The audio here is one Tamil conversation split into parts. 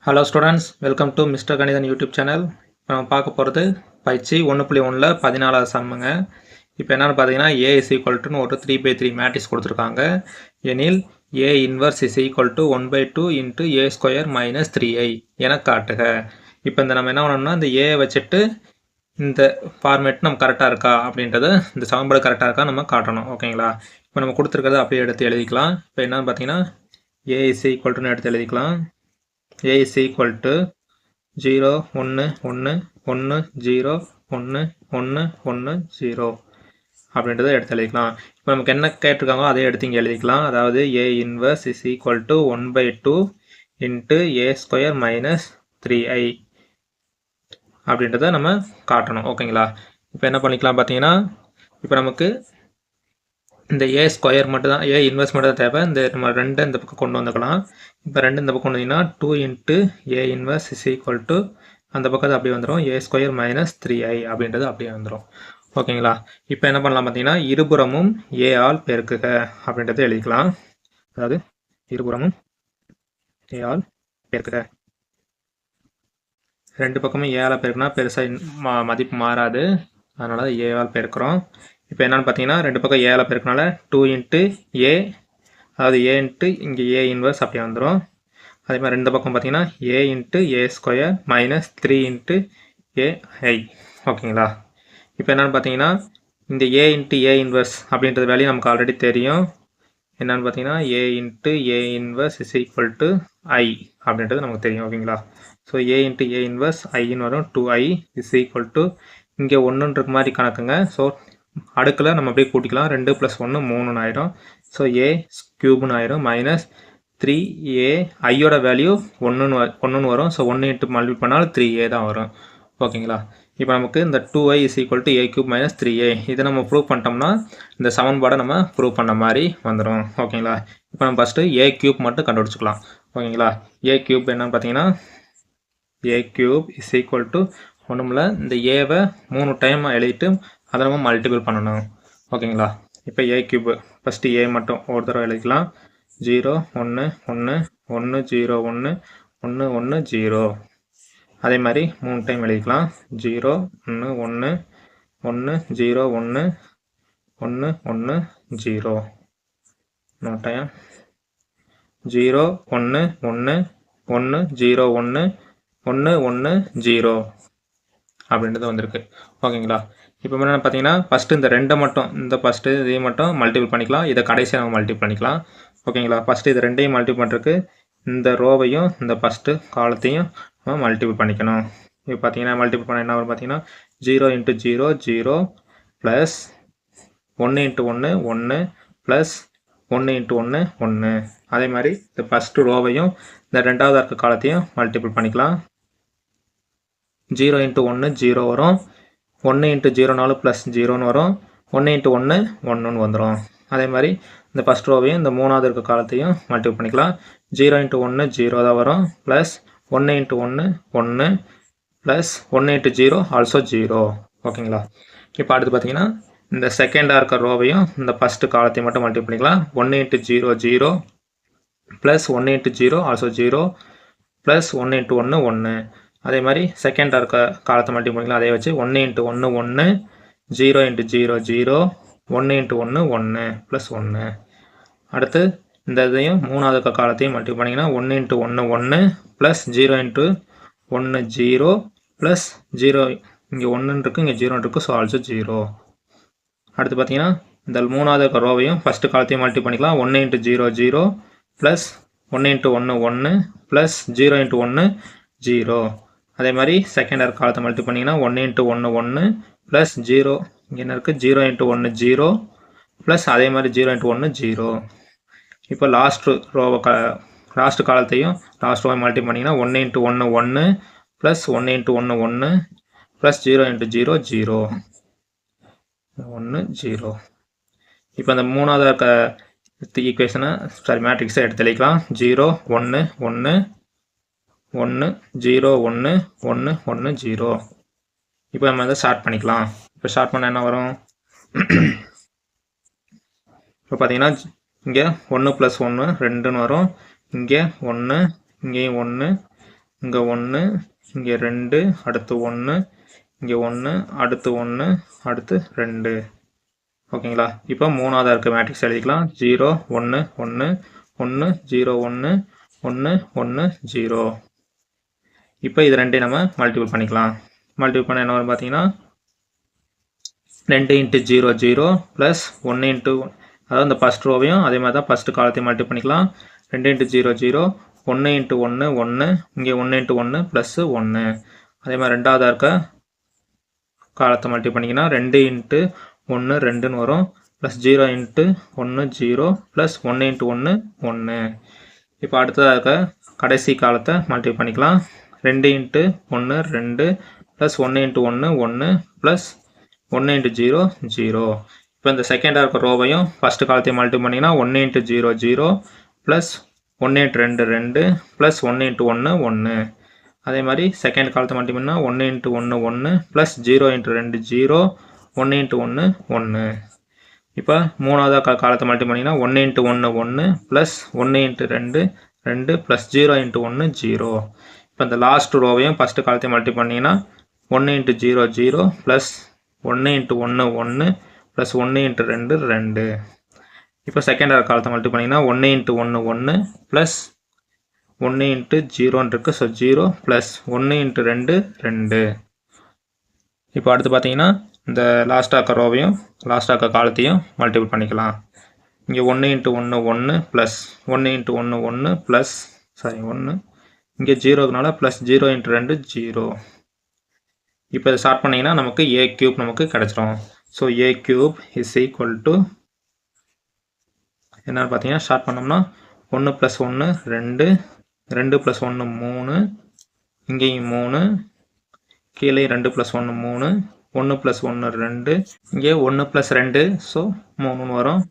Hello students, welcome to mister Kanithan YouTube channel. இப்போ நம்ம பார்க்க போகிறது பயிற்சி 1.1ல் 14வது சம்முங்க. இப்போ என்னென்னு பார்த்தீங்கன்னா ஏ இஸ் ஈக்குவல்ட்டுன்னு ஒரு 3/3 மேட்ரிக்ஸ் கொடுத்துருக்காங்க. எனில் ஏ inverse is equal to 1/2 into A square minus 3i என காட்டுக. இப்போ இந்த நம்ம என்ன பண்ணணும்னா இந்த ஏ வச்சுட்டு இந்த ஃபார்மேட் நம்ம கரெக்டாக இருக்கா அப்படின்றது, இந்த சமன்பாடு கரெக்டாக இருக்கா நம்ம காட்டணும். ஓகேங்களா? இப்போ நம்ம கொடுத்துருக்கிறத அப்படியே எடுத்து எழுதிக்கலாம். இப்போ என்னென்னு பார்த்தீங்கன்னா ஏ இஸ் ஈக்குவல்ட்டுன்னு எடுத்து எழுதிக்கலாம். A is equal to 0 1 1 1 0 1 1 1 0 அப்படின்றத எடுத்து எழுதிக்கலாம். இப்போ நமக்கு என்ன கேட்டிருக்காங்களோ அதே எடுத்து இங்கே எழுதிக்கலாம். அதாவது A inverse is equal to 1/2 into A square minus 3i அப்படின்றத நம்ம காட்டணும். ஓகேங்களா? இப்போ என்ன பண்ணிக்கலாம் பார்த்தீங்கன்னா, இப்போ நமக்கு இந்த ஏ ஸ்கொயர் மட்டும் தான், ஏ இன்வெர்ஸ் மட்டும் தான் தேவை. இந்த நம்ம ரெண்டு இந்த பக்கம் கொண்டு வந்துக்கலாம். இப்போ ரெண்டு இந்த பக்கம் கொண்டு வந்தீங்கன்னா 2 into A inverse is equal to அந்த பக்கத்து அப்படியே வந்துடும் ஏ ஸ்கொயர் மைனஸ் 3i அப்படின்றது அப்படியே வந்துடும். ஓகேங்களா? இப்போ என்ன பண்ணலாம் பார்த்தீங்கன்னா, இருபுறமும் ஏ ஆல் பெருக்குக அப்படின்றத எழுதிக்கலாம். அதாவது இருபுறமும் ஏ ஆல் பெருக்குக. ரெண்டு பக்கமும் ஏ ஆல் பெருக்குனா பெருசாக மதிப்பு மாறாது, அதனால ஏ ஆல் பெருக்கிறோம். இப்போ என்னென்னு பார்த்தீங்கன்னா, ரெண்டு பக்கம் ஏல பெருக்கனால 2 இன்ட்டு ஏ, அதாவது ஏ இன்ட்டு இங்கே ஏ இன்வர்ஸ் அப்படியே வந்துடும். அதே மாதிரி ரெண்டு பக்கம் பார்த்தீங்கன்னா A into A square minus 3 into AI. ஓகேங்களா? இப்போ என்னென்னு பார்த்தீங்கன்னா, இந்த ஏ இன்ட்டு ஏ இன்வர்ஸ் அப்படின்றது வேலையை நமக்கு ஆல்ரெடி தெரியும். என்னென்னு பார்த்தீங்கன்னா A into A inverse is equal to I அப்படின்றது நமக்கு தெரியும். ஓகேங்களா? So A into A inverse ஐன்னு வரும். 2i இஸ் ஈக்குவல் டு இங்கே ஒன்றுன்ற மாதிரி கணக்குங்க. ஸோ அடுக்கில் நம்ம அப்படியே கூட்டிக்கலாம். 2 + 1 3 ஆயிடும். ஸோ ஏ கியூப்னு ஆயிடும். மைனஸ் 3a, ஐயோட வேல்யூ 1ன்னு வரும். ஸோ 1 இன்ட்டு மல்டிபிள் பண்ணாலும் 3a தான் வரும். ஓகேங்களா? இப்போ நமக்கு இந்த 2i is equal to a cube minus 3a இதை நம்ம ப்ரூவ் பண்ணிட்டோம்னா இந்த சமன்பாடை நம்ம ப்ரூவ் பண்ண மாதிரி வந்துடும். ஓகேங்களா? இப்போ நம்ம ஃபஸ்ட்டு a கியூப் மட்டும் கண்டுபிடிச்சிக்கலாம். ஓகேங்களா? a கியூப் என்னன்னு பார்த்தீங்கன்னா, a cube is equal to ஒன்றுமில்ல, இந்த ஏவை 3 டைம் எழுதிட்டு அதை நம்ம மல்டிபிள் பண்ணணும். ஓகேங்களா? இப்போ ஏ கியூப் ஃபஸ்ட்டு ஏ மட்டும் ஒரு தடவை எழுதிக்கலாம். 0 1 1 1 0 1 1 1 0. அதே மாதிரி 3 டைம் எழுதிக்கலாம். 0 1 1 1 0 1 1 1 0. 3 டைம் 0 1 1 1 0 1 1 1 0 அப்படின்றது வந்திருக்கு. ஓகேங்களா? இப்போ என்ன பார்த்தீங்கன்னா, ஃபஸ்ட்டு இந்த ரெண்டை மட்டும், இந்த ஃபஸ்ட்டு இதையும் மட்டும் மல்டிபிள் பண்ணிக்கலாம். இதை கடைசியாக நம்ம மல்டிபிள் பண்ணிக்கலாம். ஓகேங்களா? ஃபஸ்ட்டு இது ரெண்டையும் மல்டிபிள் பண்ணுறதுக்கு இந்த ரோவையும் இந்த ஃபஸ்ட்டு காலத்தையும் நம்ம மல்டிபிள் பண்ணிக்கணும். இப்போ பார்த்தீங்கன்னா மல்டிபிள் பண்ண என்ன வரும் பார்த்தீங்கன்னா, 0 into 0 0 plus 1 into 1 1 plus 1 into 1 1. அதே மாதிரி இந்த ஃபஸ்ட்டு ரோவையும் இந்த ரெண்டாவது இருக்க காலத்தையும் மல்டிபிள் பண்ணிக்கலாம். 0 இன்ட்டு 1 0 வரும். 1 இன்ட்டு 0 4 ப்ளஸ் 0ன்னு வரும். 1 இன்ட்டு 1 1ன்னு வந்துடும். அதே மாதிரி இந்த ஃபஸ்ட் ரோவையும் இந்த மூணாவது இருக்க காலத்தையும் மல்டிபிள் பண்ணிக்கலாம். 0 இன்ட்டு 1 0 தான் வரும். Plus 1 into 1 1 plus 1 into 0 also 0. ஓகேங்களா? இப்போ அடுத்து பார்த்தீங்கன்னா, இந்த செகண்டாக இருக்க ரோவையும் இந்த ஃபஸ்ட்டு காலத்தையும் மட்டும் மல்டிபிள் பண்ணிக்கலாம். 1 into 0 0 plus 1 into 0 also 0 plus 1 into 1 1. அதே மாதிரி செகண்டாக இருக்க காலத்தை மல்டிபிள் பண்ணிக்கலாம். அதே வச்சு 1 இன்ட்டு 1 1 0 இன்ட்டு 0 0 1 இன்ட்டு 1 1 ப்ளஸ் 1. அடுத்து இந்த இதையும் மூணாவது இருக்க காலத்தையும் மல்டிபிள் பண்ணிங்கன்னா 1 இன்ட்டு 1 1 ப்ளஸ் 0 இன்ட்டு 1 0 ப்ளஸ் 0, இங்கே 1 இருக்குது இங்கே 0 இருக்குது, ஸோ ஆல்சோ 0. அடுத்து பார்த்தீங்கன்னா இந்த மூணாவது இருக்க ரோவையும் ஃபஸ்ட்டு காலத்தையும் மல்டிபிள் பண்ணிக்கலாம். 1 into 0 0 plus 1 into 1 1 plus 0 into 1 0. அதே மாதிரி செகண்ட் இருக்க காலத்தை மல்டிபிள் பண்ணிங்கன்னா 1 இன்ட்டு 1 1 ப்ளஸ் 0, இங்கே என்ன இருக்குது 0 இன்ட்டு 1 0 ப்ளஸ் அதே மாதிரி 0 இன்ட்டு 1 0. இப்போ லாஸ்ட்டு காலத்தையும் லாஸ்ட் ரோவை மல்டிபிள் பண்ணிங்கன்னா 1 into 1 1 plus 1 into 1 1 plus 0 into 0 0 1 0. இப்போ அந்த மூணாவது இருக்க ஈக்குவேஷனை மேட்ரிக்ஸை எடுத்து எழுதிக்கலாம். 0 1 1 1 0 1 1 1 0. இப்போ நம்ம அதை ஸ்டார்ட் பண்ணிக்கலாம். இப்போ ஸ்டார்ட் பண்ண என்ன வரும்? இப்போ பார்த்தீங்கன்னா இங்கே 1 + 1 2ன்னு வரும். இங்கே 1, இங்கேயும் 1, இங்கே 1, இங்கே 2, அடுத்து 1, இங்கே 1, அடுத்து 1, அடுத்து 2. ஓகேங்களா? இப்போ மூணாவதாக இருக்க மேட்ரிக்ஸ் எழுதிக்கலாம். 0 1 1 1 0 1 1 1 0. இப்போ இது ரெண்டையும் நம்ம மல்டிபிள் பண்ணிக்கலாம். மல்டிபிள் பண்ண என்ன வரும் பார்த்தீங்கன்னா 2 × 0 0 ப்ளஸ் 1 × அதாவது இந்த ஃபஸ்ட் ரோவையும் அதே மாதிரி தான் ஃபஸ்ட்டு காலத்தையும் மல்டிபிள் பண்ணிக்கலாம். 2 × 0 0 1 × 1 1 இங்கே 1 × 1 ப்ளஸ் 1. அதே மாதிரி ரெண்டாவதாக இருக்க காலத்தை மல்டிபிள் பண்ணிங்கன்னா 2 × 1 2ன்னு வரும் ப்ளஸ் 0 × 1 0 ப்ளஸ் 1 × 1 1. இப்போ அடுத்ததாக இருக்க கடைசி காலத்தை மல்டிபிள் பண்ணிக்கலாம். 2 × 1 2 ப்ளஸ் 1 × 1 1 ப்ளஸ் 1 × 0 0. இப்போ இந்த செகண்டாக இருக்க ரோவையும் ஃபஸ்ட்டு காலத்தையும் மல்டிபிள் பண்ணிங்கன்னா 1 × 0 0 ப்ளஸ் 1 × 2 2 ப்ளஸ் 1 × 1 1. அதே மாதிரி செகண்ட் காலத்தை மல்டிபிள் பண்ணால் 1 × 1 1 ப்ளஸ் 0 × 2 0 1 × 1 1. இப்போ மூணாவதாக காலத்தை மல்டிபிள் பண்ணிங்கன்னா 1 × 1 1 ப்ளஸ் 1 × 2 2 ப்ளஸ் 0 × 1 0. இப்போ இந்த லாஸ்ட் ரோவையும் ஃபஸ்ட்டு காலத்தையும் மல்டிபிள் பண்ணிங்கன்னா 1 × 0 0 ப்ளஸ் 1 × 1 1 ப்ளஸ் 1 × 2 2. இப்போ செகண்டாக காலத்தை மல்டிபிள் பண்ணிங்கன்னா 1 × 1 1 ப்ளஸ் 1 × 0 இருக்குது. So 0 plus 1 × 2 2. இப்போ அடுத்து பார்த்தீங்கன்னா இந்த லாஸ்டாக ரோவையும் லாஸ்டாக காலத்தையும் மல்டிபிள் பண்ணிக்கலாம். இங்கே 1 × 1 1 ப்ளஸ் 1 × 1 1 ப்ளஸ் 1 இங்கே 0னால ப்ளஸ் 0 × 2 0. இப்போ இதை ஸ்டார்ட் பண்ணிங்கன்னா நமக்கு a³ நமக்கு கிடச்சிரும். So a³ is equal to என்னென்னு பார்த்தீங்கன்னா ஸ்டார்ட் பண்ணோம்னா 1 + 1 2 2 + 1 3 இங்கேயும் 3 கீழே 2 + 1 3 1 + 1 2 இங்கே 1 + 2 ஸோ 3 வரும்.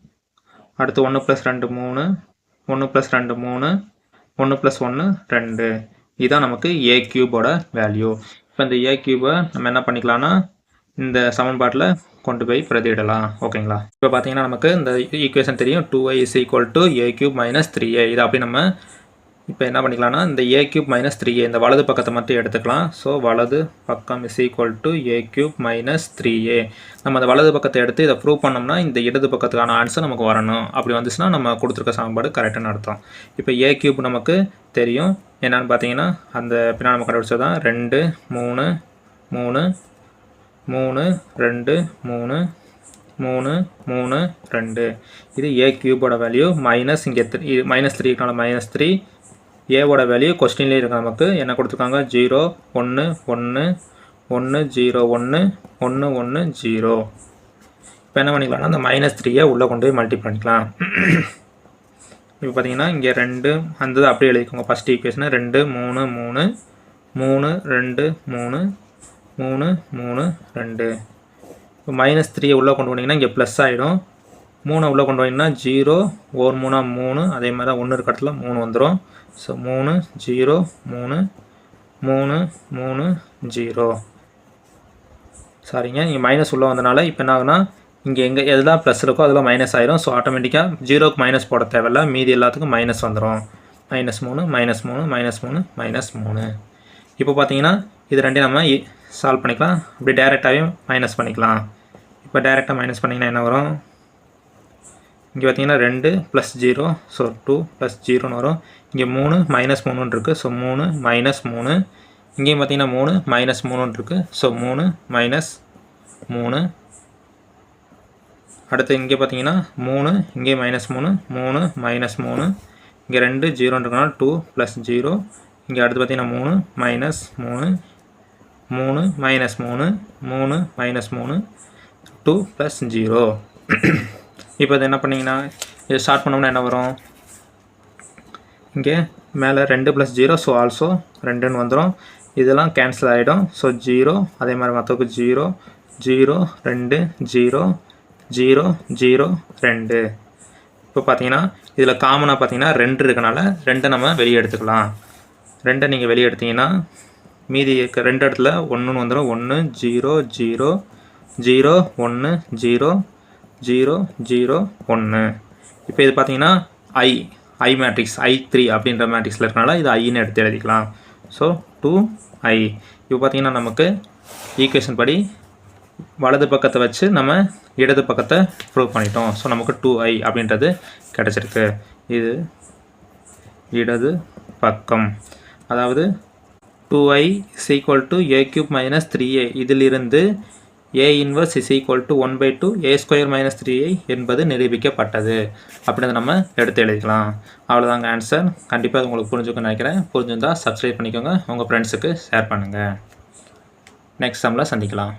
அடுத்து 1 + 2 3 1 + 2 3 1 + 1 2. இதுதான் நமக்கு a³ வேல்யூ. இப்போ இந்த a³ நம்ம என்ன பண்ணிக்கலாம்னா இந்த சமன்பாட்டில் கொண்டு போய் பிரதியிடலாம். ஓகேங்களா? இப்போ பார்த்தீங்கன்னா நமக்கு இந்த ஈக்குவேஷன் தெரியும். 2y = a³ - 3a. இதை அப்படி நம்ம இப்போ என்ன பண்ணிக்கலாம்னா இந்த a³ - 3a இந்த வலது பக்கத்தை மட்டும் எடுத்துக்கலாம். ஸோ வலது பக்கம் = a³ - 3a. நம்ம அந்த வலது பக்கத்தை எடுத்து இதை ப்ரூவ் பண்ணோம்னா இந்த இடது பக்கத்துக்கான ஆன்சர் நமக்கு வரணும். அப்படி வந்துச்சுன்னா நம்ம கொடுத்துருக்க சமன்பாடு கரெக்டான அர்த்தம். இப்போ a³ நமக்கு தெரியும். என்னன்னு பார்த்தீங்கன்னா அந்த பின்னாடி நம்ம கண்டுபிடிச்சது தான் 2 3 3 3 2 3 3 3 2. இது a³ வேல்யூ மைனஸ் இங்கே -3க்கான -3. ஏவோட வேல்யூ கொஸ்டின்லேயே இருக்கு. நமக்கு என்ன கொடுத்துருக்காங்க 0 1 1 1 0 1 1 1 0. இப்போ என்ன பண்ணிக்கலாம்னா அந்த -3 உள்ளே கொண்டு போய் மல்டிப்ளை பண்ணிக்கலாம். இப்போ பார்த்தீங்கன்னா இங்கே 2 அந்த அப்படியே எழுதிக்கோங்க. ஃபஸ்ட் ஈக்குவேஷனை 2 3 3 3 2 3 3 3 2. இப்போ -3 உள்ளே கொண்டு போனீங்கன்னா இங்கே ப்ளஸ் ஆகிடும். 3 உள்ளே கொண்டு போனீங்கன்னா 0 1 3 3 அதே மாதிரி தான் 1 இருக்க இடத்துல 3 வந்துடும். ஸோ 3 0 3 3 3 0. சாரிங்க இங்கே மைனஸ் உள்ளே வந்தனால இப்போ என்ன ஆகுனா இங்கே எதெல்லாம் ப்ளஸ் இருக்கோ அதெல்லாம் மைனஸ் ஆயிரும். ஸோ ஆட்டோமேட்டிக்காக 0க்கு மைனஸ் போட தேவையில்ல. மீதி எல்லாத்துக்கும் மைனஸ் வந்துடும். -3 -3 -3 -3. இப்போ பார்த்தீங்கன்னா இது ரெண்டையும் நம்ம சால்வ் பண்ணிக்கலாம். அப்படி டேரெக்டாகவே மைனஸ் பண்ணிக்கலாம். இப்போ டேரெக்டாக மைனஸ் பண்ணிங்கன்னா என்ன வரும்? இங்கே பார்த்தீங்கன்னா 2 + 0 ஸோ 2 + 0ன்னு வரும். இங்கே 3 -3 இருக்குது. ஸோ 3 -3. இங்கேயும் பார்த்தீங்கன்னா 3 -3 இருக்குது. ஸோ 3 -3. அடுத்து இங்கே பார்த்தீங்கன்னா 3 இங்கே -3 3 -3. இங்கே 2 0 இருக்கனால 2 + 0. இங்கே அடுத்து பார்த்தீங்கன்னா 3 -3 3 -3 3 -3 2 + 0. இப்போ இது என்ன பண்ணிங்கன்னா இது ஸ்டார்ட் பண்ணோம்னா என்ன வரும்? இங்கே மேலே 2 + 0 ஸோ ஆல்சோ 2ன்னு வந்துடும். இதெல்லாம் கேன்சல் ஆகிடும். ஸோ 0 அதே மாதிரி மற்றவுக்கு 0 0 2 0 0 0 2. இப்போ பார்த்தீங்கன்னா இதில் காமனாக பார்த்தீங்கன்னா 2 இருக்கனால 2 நம்ம வெளியே எடுத்துக்கலாம். 2 நீங்கள் வெளியே எடுத்தீங்கன்னா மீதி இருக்க 2 இடத்துல 1ன்னு வந்துடும். 1 0 0 0 1 0 0 0 1. இப்போ இது பார்த்தீங்கன்னா ஐ மேட்ரிக்ஸ் I3 அப்படின்ற மேட்ரிக்ஸில் இருக்கனால இது ஐன்னு எடுத்து எழுதிக்கலாம். So 2i. இப்போ பார்த்தீங்கன்னா நமக்கு ஈக்குவேஷன் படி வலது பக்கத்தை வச்சு நம்ம இடது பக்கத்தை ப்ரூவ் பண்ணிட்டோம். ஸோ நமக்கு 2i அப்படின்றது கிடச்சிருக்கு. இது இடது பக்கம், அதாவது 2i is equal to a cube minus 3a. இதிலிருந்து a inverse is equal to 1/2 a square minus 3i என்பது நிரூபிக்கப்பட்டது அப்படின்னு நம்ம எடுத்து எழுதிக்கலாம். அவ்வளோதாங்க ஆன்சர். கண்டிப்பாக உங்களுக்கு புரிஞ்சுக்கணும்னு நினைக்கிறேன். புரிஞ்சுருந்தால் சப்ஸ்கிரைப் பண்ணிக்கோங்க, உங்கள் ஃப்ரெண்ட்ஸுக்கு ஷேர் பண்ணுங்கள். நெக்ஸ்ட் சம்மில் சந்திக்கலாம்.